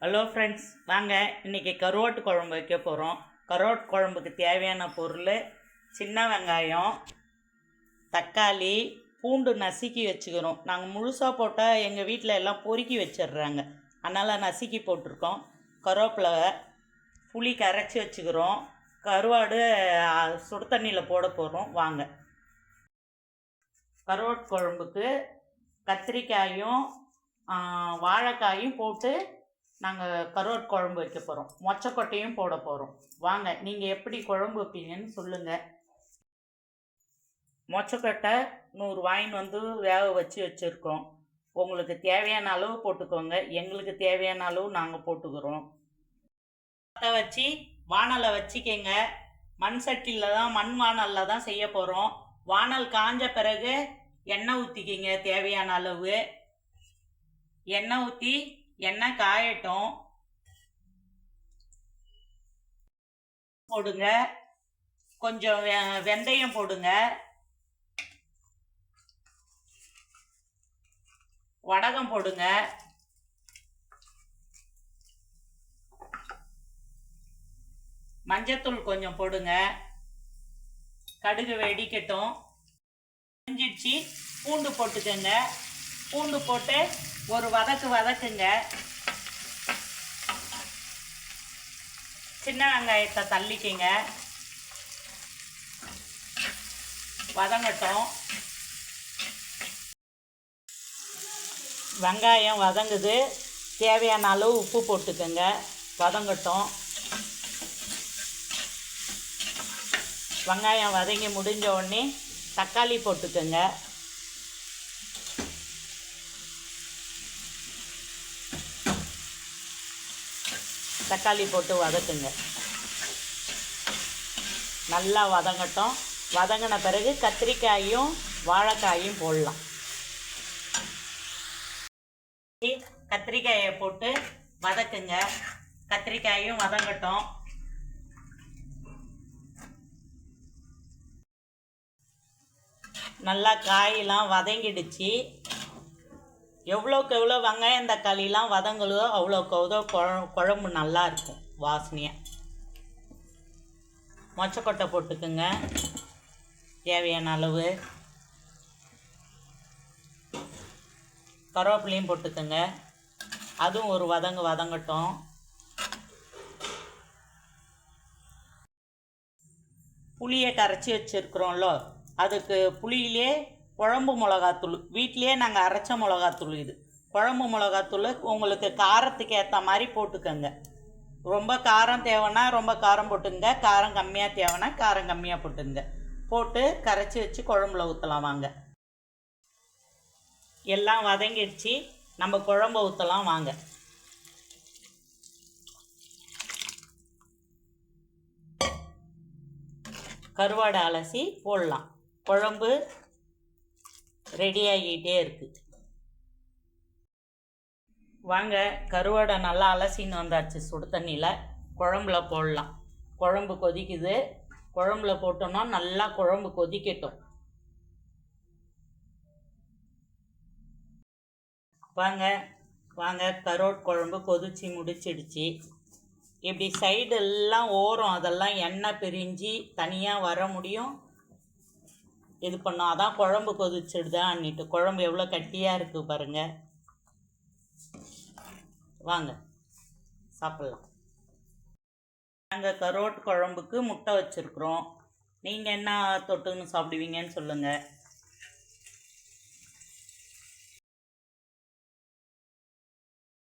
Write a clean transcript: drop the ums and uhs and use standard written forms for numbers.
Hello friends, வாங்க இன்றைக்கி கருவாட்டு குழம்பு வைக்க போகிறோம். கருவாட்டு குழம்புக்கு தேவையான பொருள் சின்ன வெங்காயம், தக்காளி, பூண்டு நசுக்கி வச்சுக்கிறோம். நாங்கள் முழுசாக போட்டால் எங்கள் வீட்டில் எல்லாம் பொறுக்கி வச்சிடுறாங்க, அதனால் நசுக்கி போட்டிருக்கோம். கருவேப்பிலை, புளி கரைச்சி வச்சுக்கிறோம். கருவாடு சுடு தண்ணியில் போட போகிறோம். வாங்க. கருவாட்டு குழம்புக்கு கத்திரிக்காயும் வாழைக்காயும் போட்டு நாங்கள் கருவாட்டு குழம்பு வைக்க போகிறோம். மொச்சக்கொட்டையும் போட போகிறோம். வாங்க, நீங்கள் எப்படி குழம்பு வைப்பீங்கன்னு சொல்லுங்கள். மொச்சக்கொட்டை 100 வாங்கின்னு வந்து வேக வச்சுருக்கோம். உங்களுக்கு தேவையான அளவு போட்டுக்கோங்க. எங்களுக்கு தேவையான அளவு நாங்கள் போட்டுக்கிறோம். அதை வச்சு வானலை வச்சுக்கோங்க. மண் சட்டியில் தான், மண் வானலில் தான் செய்ய போகிறோம். வானல் காஞ்ச பிறகு எண்ணெய் ஊற்றிக்கிங்க. தேவையான அளவு எண்ணெய் ஊற்றி எண்ணெய் காயட்டும். போடுங்க. கொஞ்சம் வெந்தயம் போடுங்க. வடகம் போடுங்க. மஞ்சத்தூள் கொஞ்சம் போடுங்க. கடுகு வெடிக்கட்டும். செஞ்சிடுச்சு. பூண்டு போட்டுக்கோங்க. பூண்டு போட்டு ஒரு வதக்குங்க. சின்ன வெங்காயத்தை தள்ளிக்கிங்க. வதங்கட்டும். வெங்காயம் வதங்குது. தேவையான அளவு உப்பு போட்டுக்கோங்க. வதங்கட்டும். வெங்காயம் வதங்கி முடிஞ்ச உடனே தக்காளி போட்டுக்கோங்க. தக்காளி போட்டு வதக்குங்க. நல்லா வதங்கட்டும். வதங்கின பிறகு கத்திரிக்காயும் வாழைக்காயும் போடலாம். கத்திரிக்காயை போட்டு வதக்குங்க. கத்திரிக்காயும் வதங்கட்டும். நல்லா காயெல்லாம் வதங்கிடுச்சு. எவ்வளோக்கு எவ்வளோ வெங்காயம் தக்காளிலாம் வதங்குதோ அவ்வளோக்கு அவ்வளோ குழம்பு நல்லா இருக்கும், வாசனையாக. மொச்சக்கொட்டை போட்டுக்குங்க தேவையான அளவு. கருவேப்பிலையும் போட்டுக்குங்க. அதுவும் ஒரு வதங்கட்டும். புளியை கரைச்சி வச்சுருக்குறோம்ல, அதுக்கு புளியிலே குழம்பு மிளகாத்தூள், வீட்டிலே நாங்கள் அரைச்ச மிளகாத்தூள். இது குழம்பு மிளகாத்தூள். உங்களுக்கு காரத்துக்கு ஏற்ற மாதிரி போட்டுக்கோங்க. ரொம்ப காரம் தேவைன்னா ரொம்ப காரம் போட்டுங்க. காரம் கம்மியாக தேவைன்னா காரம் கம்மியாக போட்டுங்க. போட்டு கரைச்சி வச்சு குழம்புல ஊற்றலாம். வாங்க. எல்லாம் வதங்கிடுச்சு. நம்ம குழம்பு ஊற்றலாம். வாங்க. கருவாடை அலசி போடலாம். குழம்பு ரெடி ஆகிட்டே இருக்குது. வாங்க, கருவாடை நல்லா அலசின்னு வந்தாச்சு. சுடு தண்ணியில் குழம்புல போடலாம். குழம்பு கொதிக்குது. குழம்புல போட்டோம்னா நல்லா குழம்பு கொதிக்கட்டும். வாங்க வாங்க, கருவாட்டு குழம்பு கொதிச்சு முடிச்சிடுச்சு. இப்படி சைடெல்லாம் ஓரம் அதெல்லாம் எண்ணெய் பிரிஞ்சு தனியாக வர முடியும். இது பண்ணோம். அதான் குழம்பு கொதிச்சிடுதான்னுட்டு. குழம்பு எவ்வளோ கட்டியாக இருக்குது பாருங்கள். வாங்க சாப்பிட்லாம். நாங்கள் கருவாட்டு குழம்புக்கு முட்டை வச்சுருக்குறோம். நீங்கள் என்ன தொட்டுன்னு சாப்பிடுவீங்கன்னு சொல்லுங்கள்.